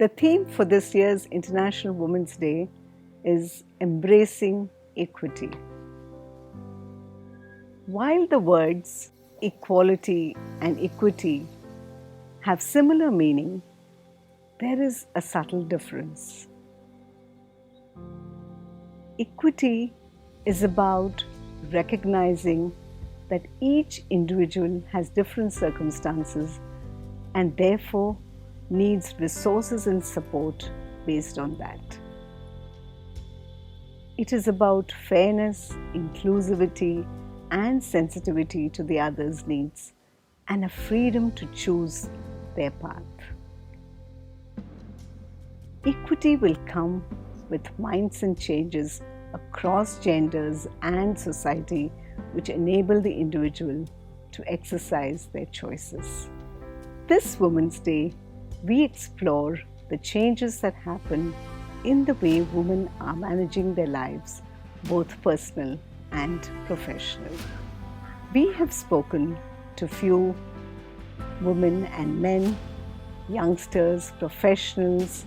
The theme for this year's International Women's Day is Embracing Equity. While the words equality and equity have similar meaning, there is a subtle difference. Equity is about recognizing that each individual has different circumstances and therefore needs resources and support based on that. It is about fairness, inclusivity, and sensitivity to the other's needs and a freedom to choose their path. Equity will come with mindset changes across genders and society which enable the individual to exercise their choices. This Women's Day, we explore the changes that happen in the way women are managing their lives, both personal and professional. We have spoken to few women and men, youngsters, professionals,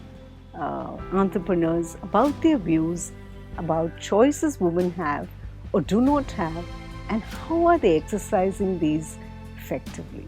entrepreneurs about their views about choices women have or do not have and how are they exercising these effectively.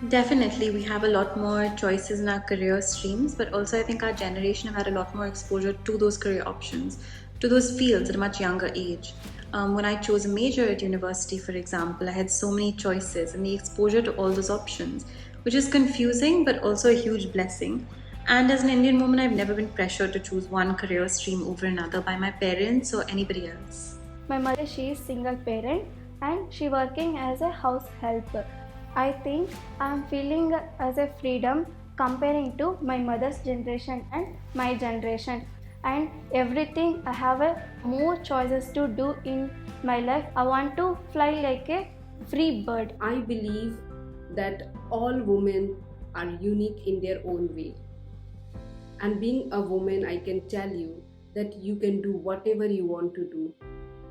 Definitely, we have a lot more choices in our career streams, but also I think our generation have had a lot more exposure to those career options, to those fields at a much younger age. When I chose a major at university, for example, I had so many choices and the exposure to all those options, which is confusing but also a huge blessing. And as an Indian woman, I've never been pressured to choose one career stream over another by my parents or anybody else. My mother, she is single parent and she working as a house helper. I think I am feeling as a freedom comparing to my mother's generation and my generation. And everything I have more choices to do in my life. I want to fly like a free bird. I believe that all women are unique in their own way. And being a woman, I can tell you that you can do whatever you want to do.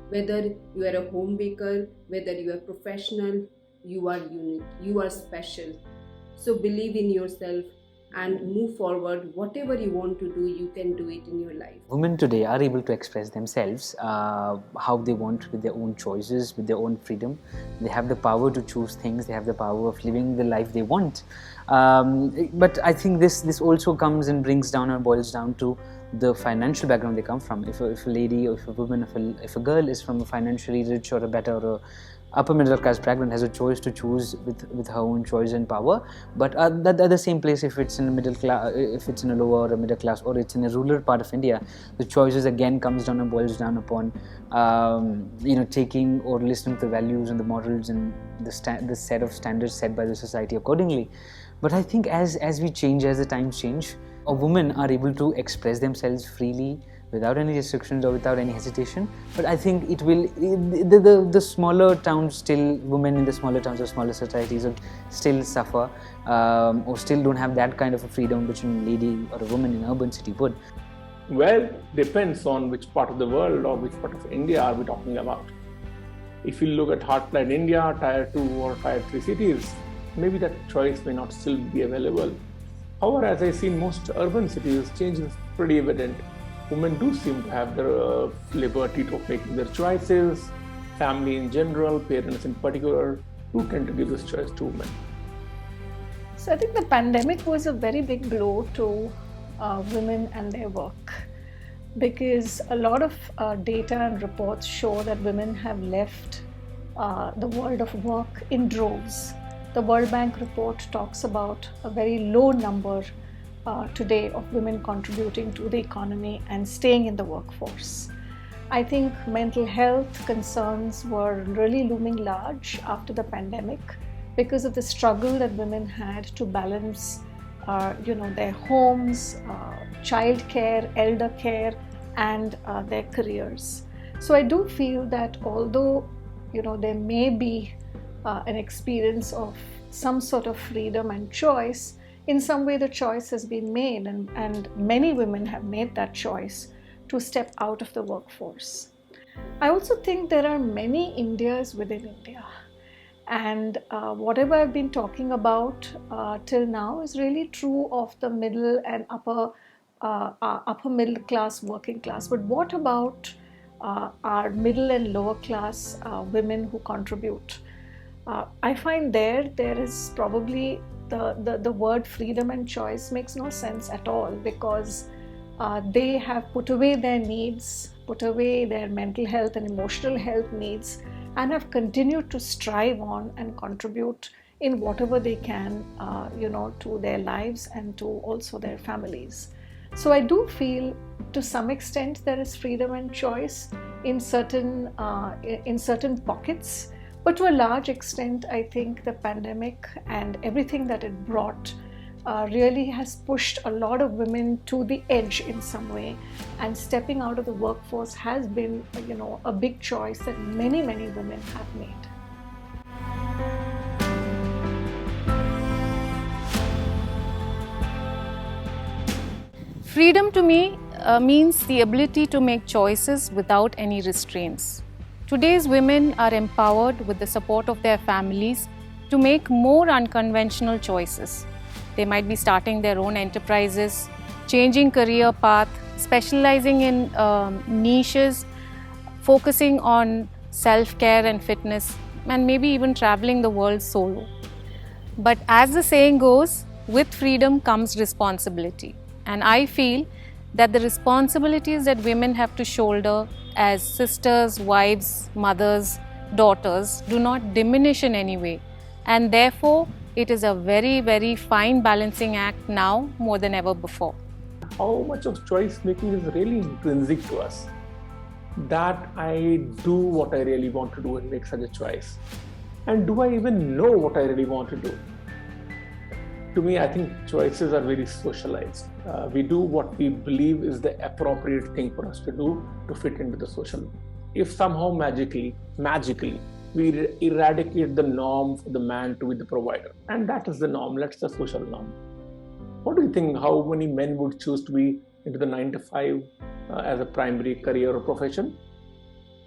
Whether you are a home baker, whether you are professional, you are unique, you are special. So believe in yourself and move forward. Whatever you want to do, you can do it in your life. Women today are able to express themselves how they want with their own choices, with their own freedom. They have the power to choose things. They have the power of living the life they want. But I think this also comes and brings down or boils down to the financial background they come from. If a lady or if a woman, if a girl is from a financially rich or a better or upper middle class background, has a choice to choose with her own choice and power, but at the same place, if it's in a middle class, if it's in a lower or a middle class, or it's in a rural part of India, the choices again comes down and boils down upon taking or listening to the values and the morals and the set of standards set by the society accordingly. But I think as we change, as the times change, women are able to express themselves freely without any restrictions or without any hesitation. But I think it will, the smaller towns still, women in the smaller towns or smaller societies would still suffer or still don't have that kind of a freedom which a lady or a woman in an urban city would. Well, depends on which part of the world or which part of India are we talking about. If you look at heartland India, tier 2 or tier 3 cities, maybe that choice may not still be available. However, as I see in most urban cities, change is pretty evident. Women do seem to have the liberty of making their choices. Family in general, parents in particular, do tend to give this choice to women. So I think the pandemic was a very big blow to women and their work, because a lot of data and reports show that women have left the world of work in droves. The World Bank report talks about a very low number today of women contributing to the economy and staying in the workforce. I think mental health concerns were really looming large after the pandemic because of the struggle that women had to balance their homes, childcare, elder care, and their careers. So I do feel that although there may be an experience of some sort of freedom and choice, in some way the choice has been made, and many women have made that choice to step out of the workforce. I also think there are many Indias within India. And whatever I've been talking about till now is really true of the middle and upper middle class, working class. But what about our middle and lower class women who contribute? I find there is probably the word freedom and choice makes no sense at all, because they have put away their needs, put away their mental health and emotional health needs, and have continued to strive on and contribute in whatever they can, to their lives and to also their families. So I do feel to some extent there is freedom and choice in certain pockets, but to a large extent I think the pandemic and everything that it brought really has pushed a lot of women to the edge in some way, and stepping out of the workforce has been, a big choice that many women have made. Freedom to me means the ability to make choices without any restraints. Today's women are empowered with the support of their families to make more unconventional choices. They might be starting their own enterprises, changing career path, specializing in niches, focusing on self-care and fitness, and maybe even traveling the world solo. But as the saying goes, with freedom comes responsibility. And I feel that the responsibilities that women have to shoulder as sisters, wives, mothers, daughters do not diminish in any way. And therefore, it is a very fine balancing act now more than ever before. How much of choice making is really intrinsic to us? That I do what I really want to do and make such a choice. And do I even know what I really want to do? To me, I think choices are very socialized. We do what we believe is the appropriate thing for us to do to fit into the social. If somehow magically, we eradicate the norm for the man to be the provider, and that is the norm, that's the social norm. What do you think, how many men would choose to be into the 9 to 5 as a primary career or profession?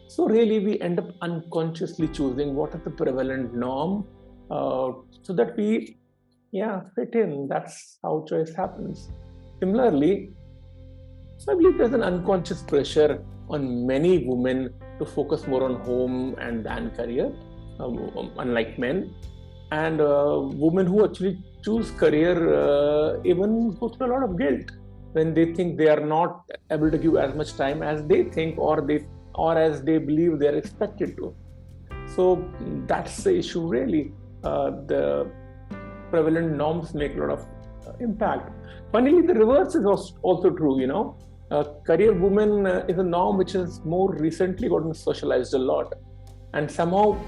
So really we end up unconsciously choosing what is the prevalent norm so that we fit in. That's how choice happens. Similarly, so I believe there's an unconscious pressure on many women to focus more on home and career, unlike men. And women who actually choose career even go through a lot of guilt when they think they are not able to give as much time as they think or as they believe they are expected to. So that's the issue really. The prevalent norms make a lot of impact. Finally, the reverse is also true, Career woman is a norm which has more recently gotten socialized a lot. And somehow,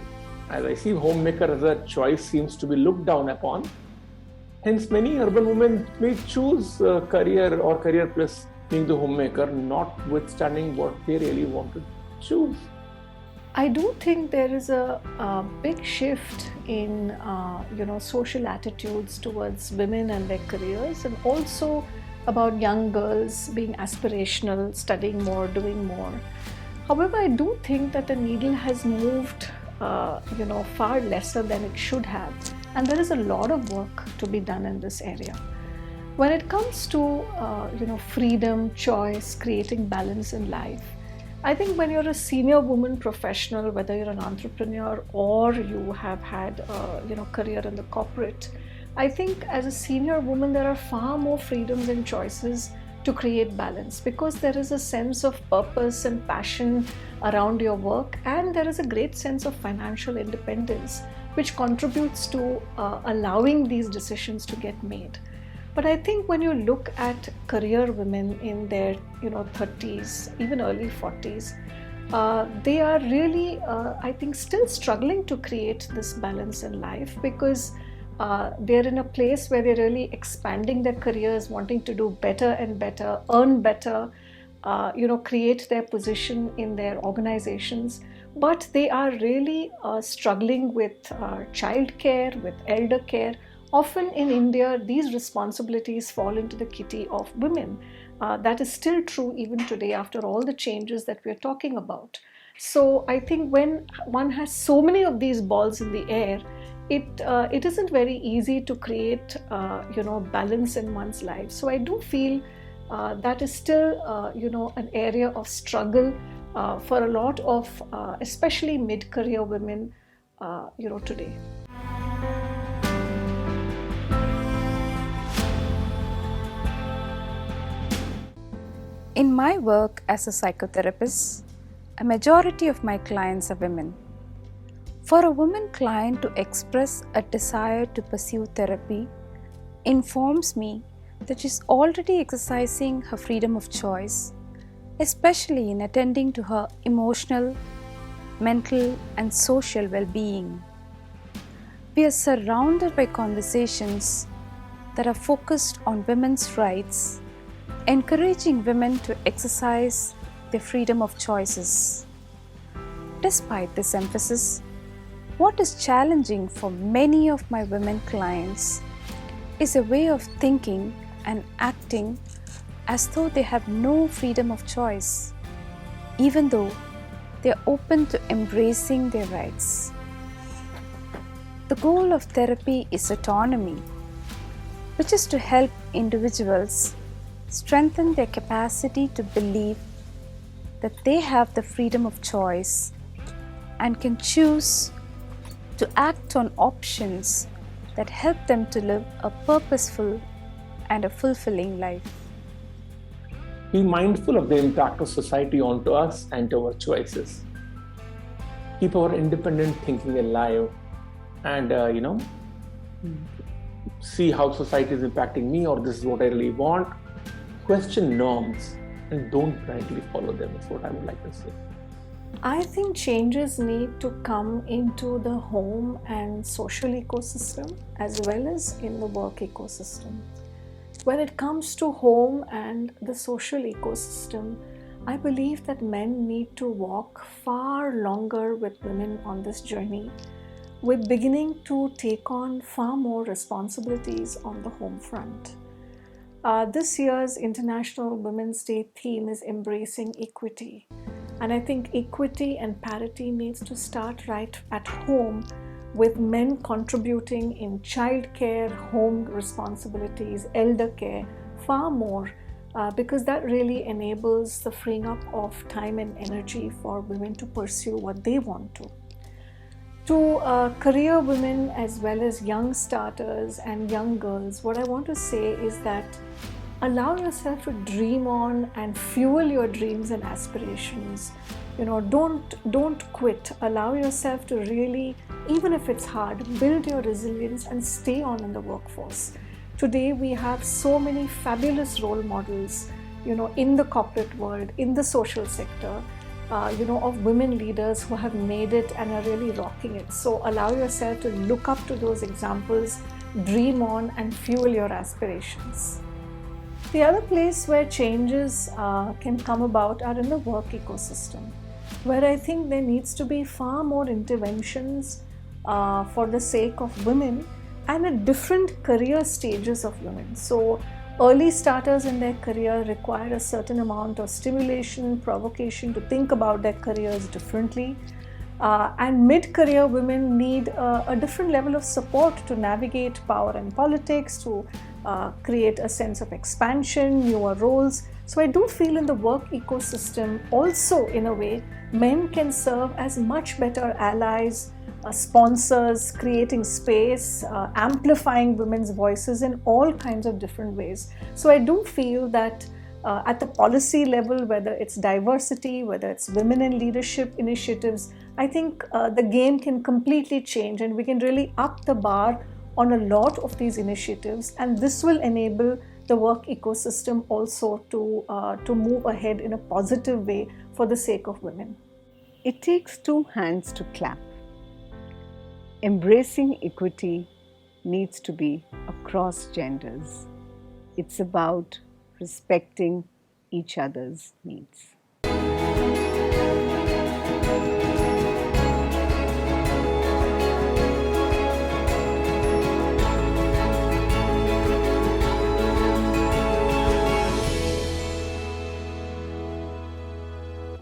as I see, homemaker as a choice seems to be looked down upon. Hence, many urban women may choose career or career plus being the homemaker, notwithstanding what they really want to choose. I do think there is a big shift in social attitudes towards women and their careers, and also about young girls being aspirational, studying more, doing more. However, I do think that the needle has moved far lesser than it should have, and there is a lot of work to be done in this area. When it comes to freedom, choice, creating balance in life, I think when you're a senior woman professional, whether you're an entrepreneur or you have had career in the corporate, I think as a senior woman there are far more freedoms and choices to create balance, because there is a sense of purpose and passion around your work, and there is a great sense of financial independence which contributes to allowing these decisions to get made. But I think when you look at career women in their 30s, even early 40s, they are really, I think, still struggling to create this balance in life, because they're in a place where they're really expanding their careers, wanting to do better and better, earn better, create their position in their organizations. But they are really struggling with childcare, with elder care. Often in India, these responsibilities fall into the kitty of women. That is still true even today after all the changes that we're talking about. So I think when one has so many of these balls in the air, it isn't very easy to create balance in one's life. So I do feel that is still an area of struggle for a lot of especially mid-career women today. In my work as a psychotherapist, a majority of my clients are women. For a woman client to express a desire to pursue therapy informs me that she's already exercising her freedom of choice, especially in attending to her emotional, mental, and social well-being. We are surrounded by conversations that are focused on women's rights, encouraging women to exercise their freedom of choices. Despite this emphasis, what is challenging for many of my women clients is a way of thinking and acting as though they have no freedom of choice, even though they are open to embracing their rights. The goal of therapy is autonomy, which is to help individuals strengthen their capacity to believe that they have the freedom of choice and can choose to act on options that help them to live a purposeful and a fulfilling life. Be mindful of the impact of society onto us and to our choices. Keep our independent thinking alive and, see how society is impacting me, or this is what I really want. Question norms and don't blindly follow them, is what I would like to say. I think changes need to come into the home and social ecosystem as well as in the work ecosystem. When it comes to home and the social ecosystem, I believe that men need to walk far longer with women on this journey, with beginning to take on far more responsibilities on the home front. This year's International Women's Day theme is embracing equity. And I think equity and parity needs to start right at home, with men contributing in childcare, home responsibilities, elder care, far more, because that really enables the freeing up of time and energy for women to pursue what they want to. To career women as well as young starters and young girls, what I want to say is that allow yourself to dream on and fuel your dreams and aspirations. Don't quit. Allow yourself to really, even if it's hard, build your resilience and stay on in the workforce. Today we have so many fabulous role models, in the corporate world, in the social sector, of women leaders who have made it and are really rocking it. So allow yourself to look up to those examples, dream on and fuel your aspirations. The other place where changes can come about are in the work ecosystem, where I think there needs to be far more interventions for the sake of women and at different career stages of women. So early starters in their career require a certain amount of stimulation, provocation to think about their careers differently. And mid-career women need a different level of support to navigate power and politics, to create a sense of expansion, newer roles. So I do feel in the work ecosystem also, in a way, men can serve as much better allies, sponsors, creating space, amplifying women's voices in all kinds of different ways. So I do feel that at the policy level, whether it's diversity, whether it's women in leadership initiatives, I think the game can completely change and we can really up the bar on a lot of these initiatives, and this will enable the work ecosystem also to move ahead in a positive way for the sake of women. It takes two hands to clap. Embracing equity needs to be across genders. It's about respecting each other's needs.